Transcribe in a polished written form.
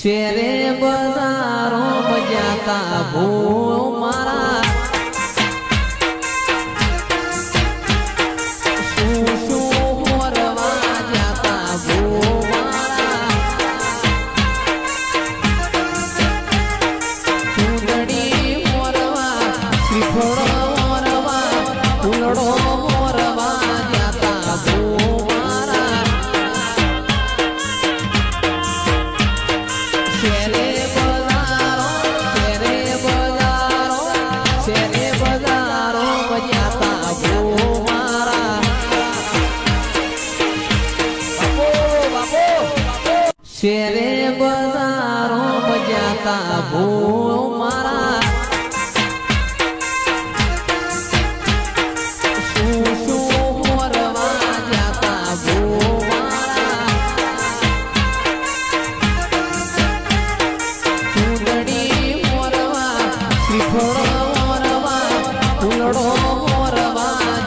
શેરે બજારો બજાતા ભૂ મારા શું શું મોરવા જાતા ભૂ મારા ચૂંદડી મોરવા શ્રીફળો મોરવા ફૂલડો મોરવા જાતા ભૂ મારા શેરે બજારો બજાતા ભૂ મારા શેરે બજારો બજાતા ભૂ મારા શું શું મોરવા જાતા ભૂ મારા ચૂંદડી મોરવા શ્રીફળો મોરવા ફૂલડો મોરવા